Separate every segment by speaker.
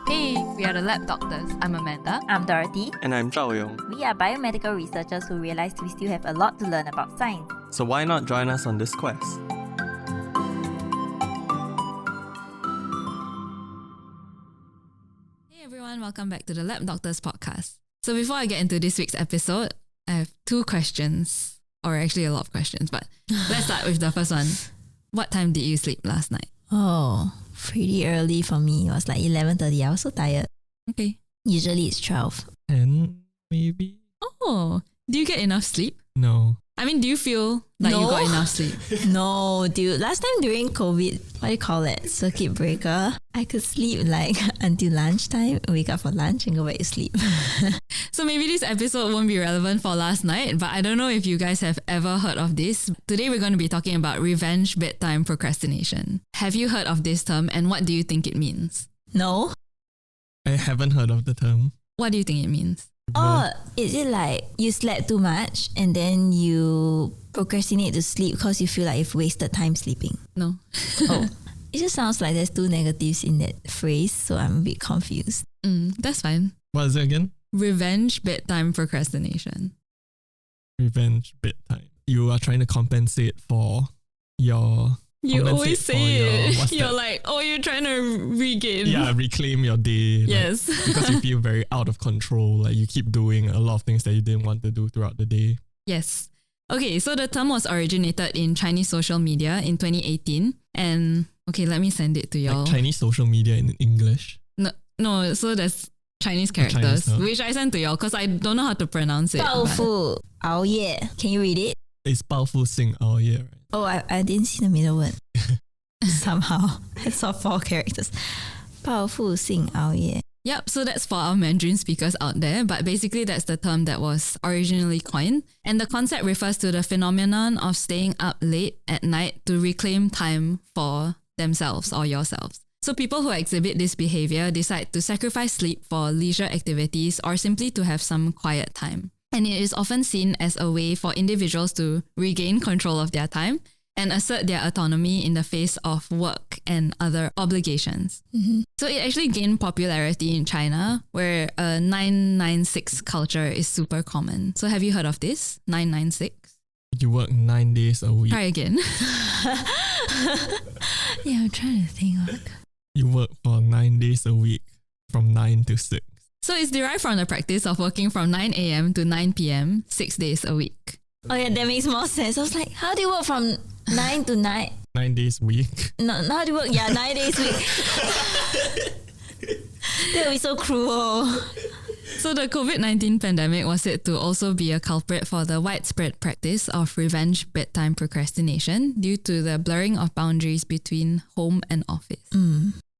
Speaker 1: Hey, we are the Lab Doctors. I'm Amanda.
Speaker 2: I'm Dorothy.
Speaker 3: And I'm Zhao Yong.
Speaker 2: We are biomedical researchers who realized we still have a lot to learn about science.
Speaker 3: So why not join us on this quest?
Speaker 1: Hey everyone, welcome back to the Lab Doctors podcast. So before I get into this week's episode, I have two questions, or actually a lot of questions, but let's start with the first one. What time did you sleep last night?
Speaker 2: Oh, pretty early for me. It was like 11:30. I was so tired.
Speaker 1: Okay.
Speaker 2: Usually it's 12.
Speaker 4: 10 maybe?
Speaker 1: Oh, do you get enough sleep?
Speaker 4: No.
Speaker 1: I mean, do you feel like you got enough sleep?
Speaker 2: No, dude. Last time during COVID, what do you call it? Circuit breaker. I could sleep like until lunchtime, wake up for lunch and go back to sleep.
Speaker 1: So maybe this episode won't be relevant for last night, but I don't know if you guys have ever heard of this. Today we're going to be talking about revenge bedtime procrastination. Have you heard of this term and what do you think it means?
Speaker 2: No?
Speaker 4: I haven't heard of the term.
Speaker 1: What do you think it means?
Speaker 2: Oh, is it like you slept too much and then you procrastinate to sleep because you feel like you've wasted time sleeping?
Speaker 1: No.
Speaker 2: Oh, it just sounds like there's two negatives in that phrase, so I'm a bit confused.
Speaker 1: That's fine.
Speaker 4: What is it again?
Speaker 1: Revenge bedtime procrastination.
Speaker 4: Revenge bedtime. You are trying to compensate for your...
Speaker 1: You always say it. You're
Speaker 4: that?
Speaker 1: like, oh, you're trying to regain.
Speaker 4: Yeah, reclaim your day.
Speaker 1: Yes.
Speaker 4: Like, because you feel very out of control. Like you keep doing a lot of things that you didn't want to do throughout the day.
Speaker 1: Yes. Okay, so the term was originated in Chinese social media in 2018. And okay, let me send it to y'all.
Speaker 4: Like Chinese social media in English.
Speaker 1: No, so there's Chinese characters, which I sent to y'all because I don't know how to pronounce it.
Speaker 2: 暴富熬夜. Can you read it?
Speaker 4: It's 暴富性熬夜, right?
Speaker 2: Oh, I didn't see the middle word. Somehow. I saw 4 characters. 暴富性熬夜.
Speaker 1: Yep, so that's for our Mandarin speakers out there, but basically that's the term that was originally coined. And the concept refers to the phenomenon of staying up late at night to reclaim time for themselves or yourselves. So people who exhibit this behavior decide to sacrifice sleep for leisure activities or simply to have some quiet time. And it is often seen as a way for individuals to regain control of their time and assert their autonomy in the face of work and other obligations. Mm-hmm. So it actually gained popularity in China, where a 996 culture is super common. So have you heard of this? 996?
Speaker 4: You work 9 days a week.
Speaker 1: Try again.
Speaker 2: Yeah, I'm trying to think.
Speaker 4: You work for 9 days a week from 9 to 6.
Speaker 1: So it's derived from the practice of working from 9 a.m. to 9 p.m. 6 days a week.
Speaker 2: Oh yeah, that makes more sense. I was like, how do you work from 9 to 9?
Speaker 4: 9 days a week.
Speaker 2: No, how do you work? Yeah, 9 days a week. That would be so cruel.
Speaker 1: So the COVID-19 pandemic was said to also be a culprit for the widespread practice of revenge bedtime procrastination due to the blurring of boundaries between home and office.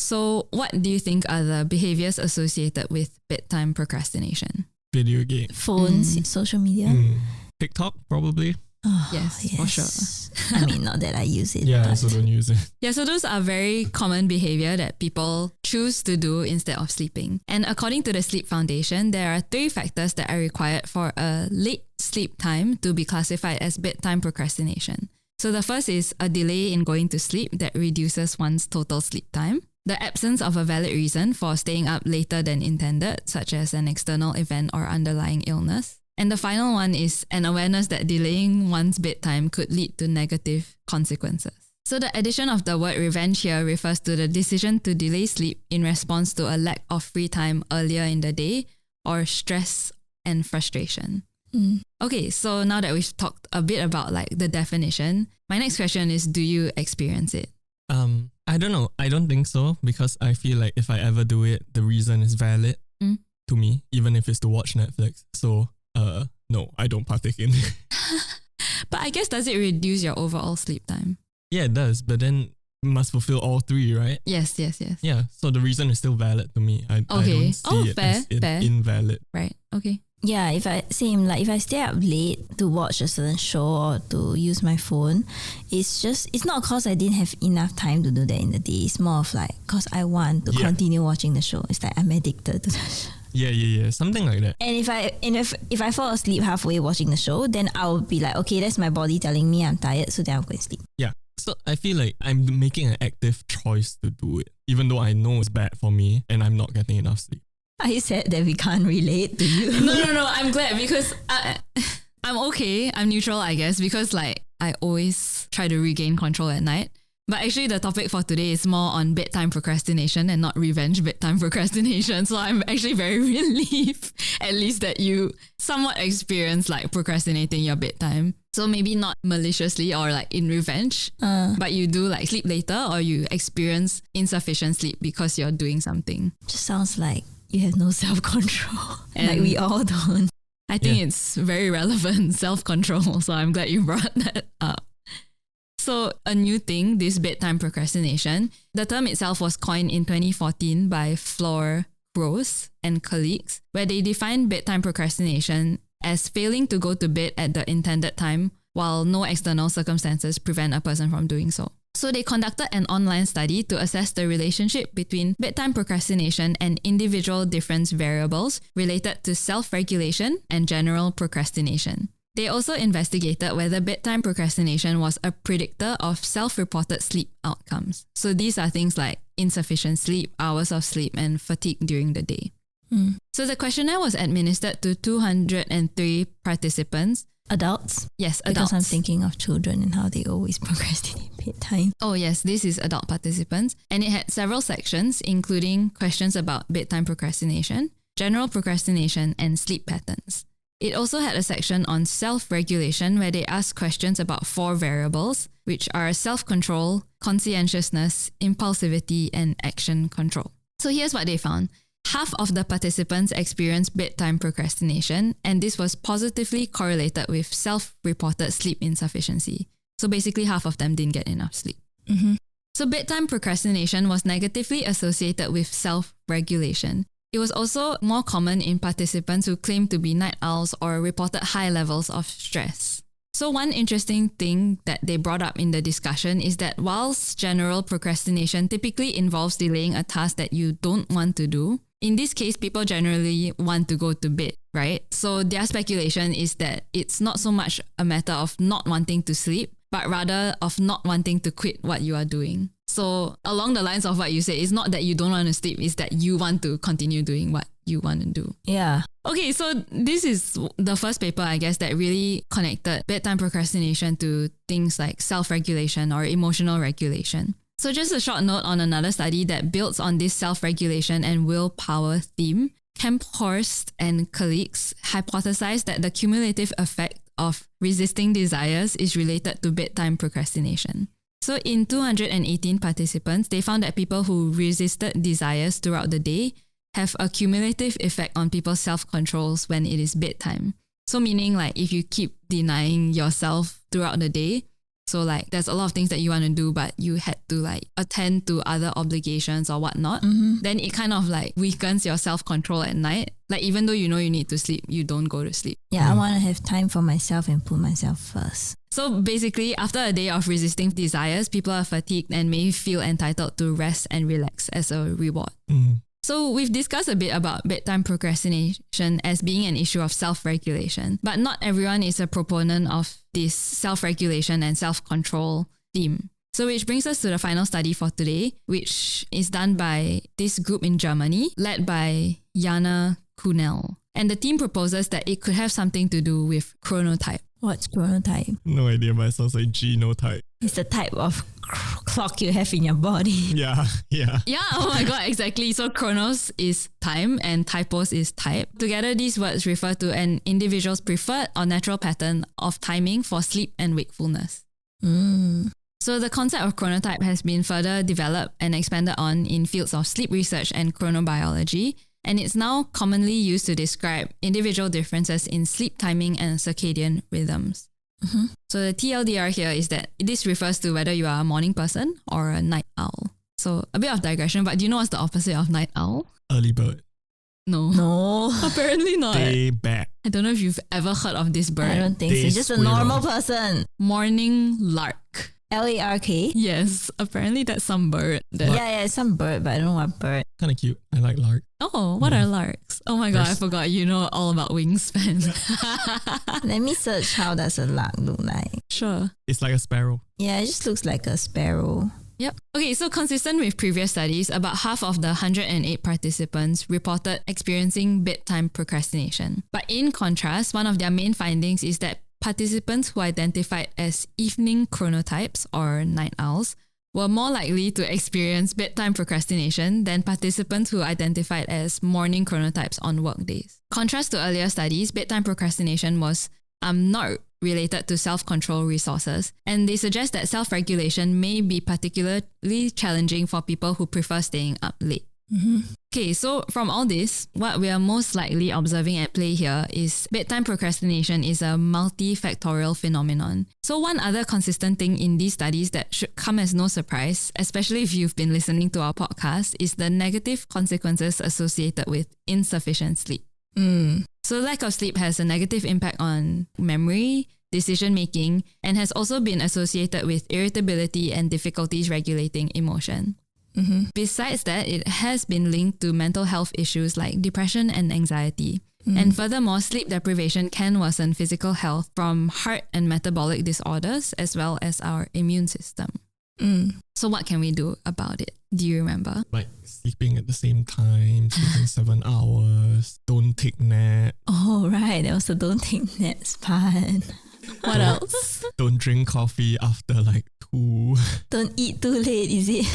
Speaker 1: So what do you think are the behaviors associated with bedtime procrastination?
Speaker 4: Video game.
Speaker 2: Phones, social media.
Speaker 4: TikTok, probably.
Speaker 2: Oh,
Speaker 1: Yes, for sure.
Speaker 2: I mean, not that I use it.
Speaker 4: Yeah,
Speaker 2: but
Speaker 4: so don't use it.
Speaker 1: Yeah, so those are very common behavior that people choose to do instead of sleeping. And according to the Sleep Foundation, there are 3 factors that are required for a late sleep time to be classified as bedtime procrastination. So the first is a delay in going to sleep that reduces one's total sleep time. The absence of a valid reason for staying up later than intended, such as an external event or underlying illness. And the final one is an awareness that delaying one's bedtime could lead to negative consequences. So the addition of the word revenge here refers to the decision to delay sleep in response to a lack of free time earlier in the day or stress and frustration. Okay, so now that we've talked a bit about like the definition, my next question is, do you experience it?
Speaker 4: I don't know. I don't think so because I feel like if I ever do it, the reason is valid to me, even if it's to watch Netflix. So, no, I don't partake in it.
Speaker 1: But I guess, does it reduce your overall sleep time?
Speaker 4: Yeah, it does. But then must fulfill all 3, right?
Speaker 1: Yes.
Speaker 4: Yeah. So the reason is still valid to me. I don't see it as invalid.
Speaker 1: Right. Okay.
Speaker 2: Yeah, if I stay up late to watch a certain show or to use my phone, it's not because I didn't have enough time to do that in the day. It's more of like because I want to continue watching the show. It's like I'm addicted to the show.
Speaker 4: Yeah, something like that.
Speaker 2: And if I fall asleep halfway watching the show, then I'll be like, okay, that's my body telling me I'm tired, so then I'll go and sleep.
Speaker 4: Yeah. So I feel like I'm making an active choice to do it, even though I know it's bad for me and I'm not getting enough sleep.
Speaker 2: I said that we can't relate to you.
Speaker 1: No. I'm glad because I'm okay. I'm neutral, I guess, because like I always try to regain control at night. But actually the topic for today is more on bedtime procrastination and not revenge bedtime procrastination. So I'm actually very relieved at least that you somewhat experience like procrastinating your bedtime. So maybe not maliciously or like in revenge, but you do like sleep later or you experience insufficient sleep because you're doing something.
Speaker 2: Just sounds like you have no self-control. Like we all don't.
Speaker 1: I think it's very relevant, self-control. So I'm glad you brought that up. So a new thing, this bedtime procrastination, the term itself was coined in 2014 by Flor Gross and colleagues, where they defined bedtime procrastination as failing to go to bed at the intended time while no external circumstances prevent a person from doing so. So they conducted an online study to assess the relationship between bedtime procrastination and individual difference variables related to self-regulation and general procrastination. They also investigated whether bedtime procrastination was a predictor of self-reported sleep outcomes. So these are things like insufficient sleep, hours of sleep, and fatigue during the day. So the questionnaire was administered to 203 participants.
Speaker 2: Adults?
Speaker 1: Yes, adults.
Speaker 2: Because I'm thinking of children and how they always procrastinate bedtime.
Speaker 1: Oh yes, this is adult participants. And it had several sections, including questions about bedtime procrastination, general procrastination, and sleep patterns. It also had a section on self-regulation where they asked questions about 4 variables, which are self-control, conscientiousness, impulsivity, and action control. So here's what they found. Half of the participants experienced bedtime procrastination, and this was positively correlated with self-reported sleep insufficiency. So basically half of them didn't get enough sleep. So bedtime procrastination was negatively associated with self-regulation. It was also more common in participants who claimed to be night owls or reported high levels of stress. So one interesting thing that they brought up in the discussion is that whilst general procrastination typically involves delaying a task that you don't want to do, in this case, people generally want to go to bed, right? So their speculation is that it's not so much a matter of not wanting to sleep, but rather of not wanting to quit what you are doing. So along the lines of what you said, it's not that you don't want to sleep, it's that you want to continue doing what you want to do.
Speaker 2: Yeah.
Speaker 1: Okay, so this is the first paper, I guess, that really connected bedtime procrastination to things like self-regulation or emotional regulation. So just a short note on another study that builds on this self-regulation and willpower theme. Kemphorst and colleagues hypothesized that the cumulative effect of resisting desires is related to bedtime procrastination. So in 218 participants, they found that people who resisted desires throughout the day have a cumulative effect on people's self-controls when it is bedtime. So meaning like if you keep denying yourself throughout the day, so like there's a lot of things that you want to do, but you had to like attend to other obligations or whatnot, then it kind of like weakens your self-control at night. Like even though you know you need to sleep, you don't go to sleep.
Speaker 2: Yeah, I want to have time for myself and put myself first.
Speaker 1: So basically, after a day of resisting desires, people are fatigued and may feel entitled to rest and relax as a reward. So we've discussed a bit about bedtime procrastination as being an issue of self-regulation, but not everyone is a proponent of this self-regulation and self-control theme. So which brings us to the final study for today, which is done by this group in Germany, led by Jana Kunel. And the team proposes that it could have something to do with chronotype.
Speaker 2: What's chronotype?
Speaker 4: No idea, but it sounds like genotype.
Speaker 2: It's the type of clock you have in your body.
Speaker 4: Yeah.
Speaker 1: Yeah, oh my god, exactly. So chronos is time and typos is type. Together, these words refer to an individual's preferred or natural pattern of timing for sleep and wakefulness. So the concept of chronotype has been further developed and expanded on in fields of sleep research and chronobiology, and it's now commonly used to describe individual differences in sleep timing and circadian rhythms. So the TLDR here is that this refers to whether you are a morning person or a night owl. So a bit of digression, but do you know what's the opposite of night owl?
Speaker 4: Early bird.
Speaker 1: No. Apparently not.
Speaker 4: Day bat.
Speaker 1: I don't know if you've ever heard of this bird.
Speaker 2: I don't think so.
Speaker 4: Day
Speaker 2: It's just a
Speaker 4: squirrel.
Speaker 2: normal person.
Speaker 1: Morning lark.
Speaker 2: LARK?
Speaker 1: Yes, apparently that's some bird.
Speaker 2: Yeah, it's some bird, but I don't know what bird.
Speaker 4: Kind of cute. I like lark.
Speaker 1: Oh, what are larks? Oh my god, I forgot. You know all about wingspan.
Speaker 2: Let me search how does a lark look like.
Speaker 1: Sure.
Speaker 4: It's like a sparrow.
Speaker 2: Yeah, it just looks like a sparrow.
Speaker 1: Yep. Okay, so consistent with previous studies, about half of the 108 participants reported experiencing bedtime procrastination. But in contrast, one of their main findings is that participants who identified as evening chronotypes or night owls were more likely to experience bedtime procrastination than participants who identified as morning chronotypes on workdays. Contrast to earlier studies, bedtime procrastination was not related to self-control resources, and they suggest that self-regulation may be particularly challenging for people who prefer staying up late. Okay, so from all this, what we are most likely observing at play here is bedtime procrastination is a multifactorial phenomenon. So one other consistent thing in these studies that should come as no surprise, especially if you've been listening to our podcast, is the negative consequences associated with insufficient sleep. So lack of sleep has a negative impact on memory, decision making, and has also been associated with irritability and difficulties regulating emotion. Besides that, it has been linked to mental health issues like depression and anxiety. And furthermore, sleep deprivation can worsen physical health from heart and metabolic disorders as well as our immune system. So what can we do about it? Do you remember?
Speaker 4: Like sleeping at the same time, sleeping 7 hours, don't take nap.
Speaker 2: Oh, right. There was the don't take naps part.
Speaker 1: What else?
Speaker 4: Don't drink coffee after like 2.
Speaker 2: Don't eat too late, is it?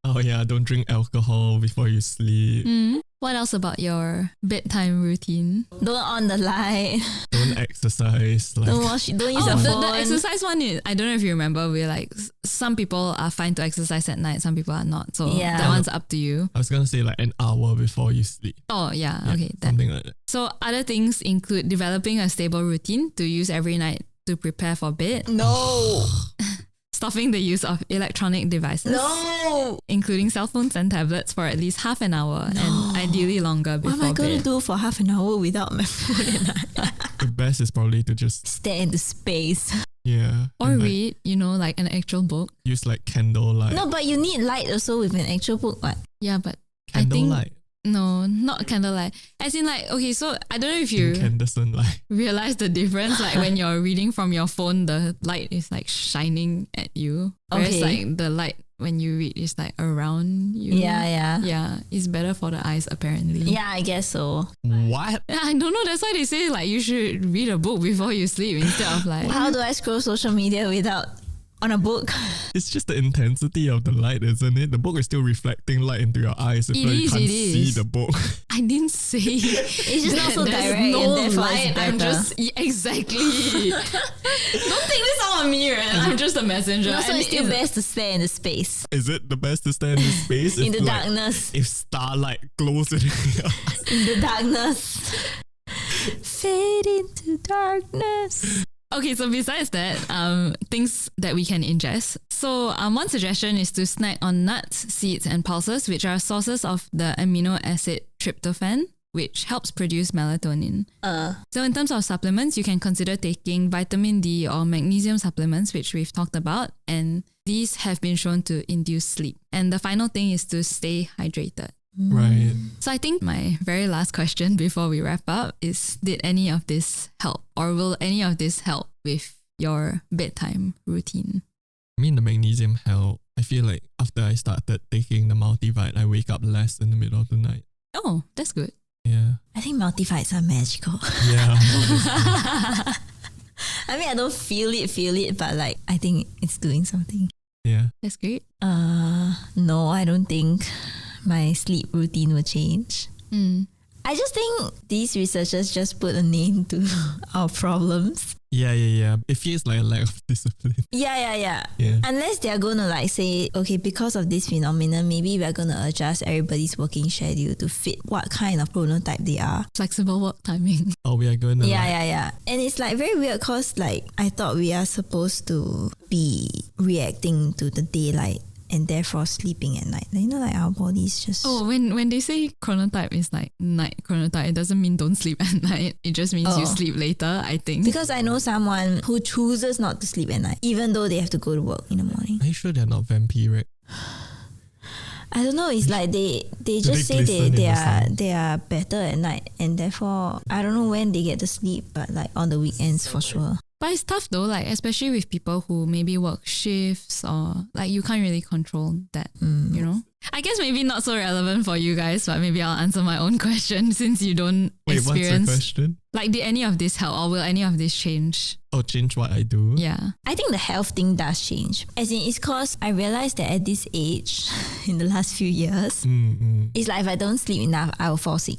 Speaker 4: Oh yeah, don't drink alcohol before you sleep.
Speaker 1: What else about your bedtime routine?
Speaker 2: Don't on the light.
Speaker 4: Don't exercise. Like,
Speaker 2: Don't use your phone.
Speaker 1: The exercise one is, I don't know if you remember, we're like, some people are fine to exercise at night, some people are not. So that one's up to you.
Speaker 4: I was going to say like an hour before you sleep.
Speaker 1: Oh yeah, okay.
Speaker 4: Something like that.
Speaker 1: So other things include developing a stable routine to use every night to prepare for bed.
Speaker 2: No.
Speaker 1: Stopping the use of electronic devices.
Speaker 2: No.
Speaker 1: Including cell phones and tablets for at least half an hour and ideally longer before bed.
Speaker 2: What am I going to do for half an hour without my phone?
Speaker 4: The best is probably to just
Speaker 2: stare into space.
Speaker 4: Yeah.
Speaker 1: Or read, like an actual book.
Speaker 4: Use like candlelight.
Speaker 2: No, but you need light also with an actual book. What?
Speaker 1: Yeah, but
Speaker 4: Candlelight.
Speaker 1: No, not candlelight. As in like, okay, so I don't know if you
Speaker 4: Incandescent light.
Speaker 1: realize the difference. Like when you're reading from your phone, the light is like shining at you. Whereas like the light when you read is like around you.
Speaker 2: Yeah.
Speaker 1: Yeah, it's better for the eyes apparently.
Speaker 2: Yeah, I guess so.
Speaker 4: What?
Speaker 1: I don't know. That's why they say like you should read a book before you sleep instead of like.
Speaker 2: How do I scroll social media without on a book?
Speaker 4: It's just the intensity of the light, isn't it? The book is still reflecting light into your eyes. It's like you can't see the book.
Speaker 1: I didn't say
Speaker 2: it's just not so direct.
Speaker 1: No
Speaker 2: and
Speaker 1: light. I'm just exactly. Don't take this out on me, right? I'm just a messenger.
Speaker 2: Also, it's still best to stare in the space.
Speaker 4: Is it the best to stand in space?
Speaker 2: In the darkness.
Speaker 4: If starlight glows in
Speaker 2: in the darkness. Fade into darkness.
Speaker 1: Okay, so besides that, things that we can ingest. So one suggestion is to snack on nuts, seeds, and pulses, which are sources of the amino acid tryptophan, which helps produce melatonin. So in terms of supplements, you can consider taking vitamin D or magnesium supplements, which we've talked about, and these have been shown to induce sleep. And the final thing is to stay hydrated.
Speaker 4: Right.
Speaker 1: So I think my very last question before we wrap up is, did any of this help, or will any of this help with your bedtime routine?
Speaker 4: I mean, the magnesium help. I feel like after I started taking the multivite, I wake up less in the middle of the night.
Speaker 1: Oh, that's good.
Speaker 4: Yeah.
Speaker 2: I think multivites are magical.
Speaker 4: Yeah.
Speaker 2: I mean, I don't feel it, but like I think it's doing something.
Speaker 4: Yeah.
Speaker 1: That's great.
Speaker 2: No, I don't think my sleep routine will change. I just think these researchers just put a name to our problems.
Speaker 4: Yeah. It feels like a lack of discipline.
Speaker 2: Yeah. Unless they're going to like say, okay, because of this phenomenon, maybe we're going to adjust everybody's working schedule to fit what kind of chronotype they are.
Speaker 1: Flexible work timing.
Speaker 4: Oh, we are going to
Speaker 2: Yeah. And it's like very weird because like I thought we are supposed to be reacting to the daylight and therefore sleeping at night. You know, like our bodies just...
Speaker 1: Oh, when they say chronotype is like night chronotype, it doesn't mean don't sleep at night. It just means you sleep later, I think.
Speaker 2: Because I know someone who chooses not to sleep at night, even though they have to go to work in the morning.
Speaker 4: Are you sure they're not vampiric?
Speaker 2: I don't know. It's like they just say they are better at night, and therefore I don't know when they get to sleep, but like on the weekends for sure.
Speaker 1: But it's tough though, like especially with people who maybe work shifts or like you can't really control that, you know? I guess maybe not so relevant for you guys, but maybe I'll answer my own question since you don't experience.
Speaker 4: What's the question?
Speaker 1: Like, did any of this help or will any of this change?
Speaker 4: Oh, change what I do?
Speaker 1: Yeah.
Speaker 2: I think the health thing does change. As in, it's because I realized that at this age, in the last few years, it's like if I don't sleep enough, I will fall sick.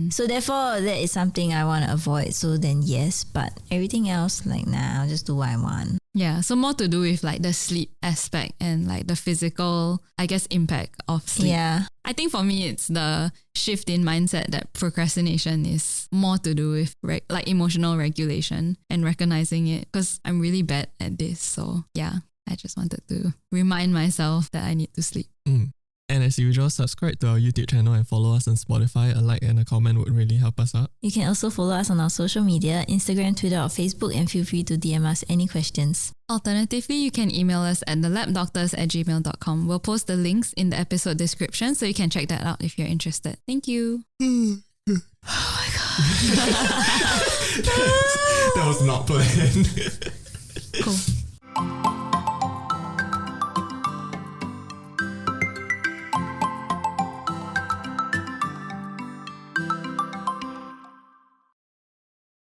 Speaker 2: So therefore, that is something I want to avoid. So then yes, but everything else, like, nah, I'll just do what I want.
Speaker 1: Yeah, so more to do with like the sleep aspect and like the physical, I guess, impact of sleep.
Speaker 2: Yeah.
Speaker 1: I think for me, it's the shift in mindset that procrastination is more to do with like emotional regulation and recognizing it, because I'm really bad at this. So yeah, I just wanted to remind myself that I need to sleep.
Speaker 4: And as usual, subscribe to our YouTube channel and follow us on Spotify. A like and a comment would really help us out.
Speaker 2: You can also follow us on our social media, Instagram, Twitter or Facebook, and feel free to DM us any questions.
Speaker 1: Alternatively, you can email us at thelabdoctors@gmail.com. We'll post the links in the episode description so you can check that out if you're interested. Thank you.
Speaker 2: Oh my God.
Speaker 4: That was not planned.
Speaker 1: Cool.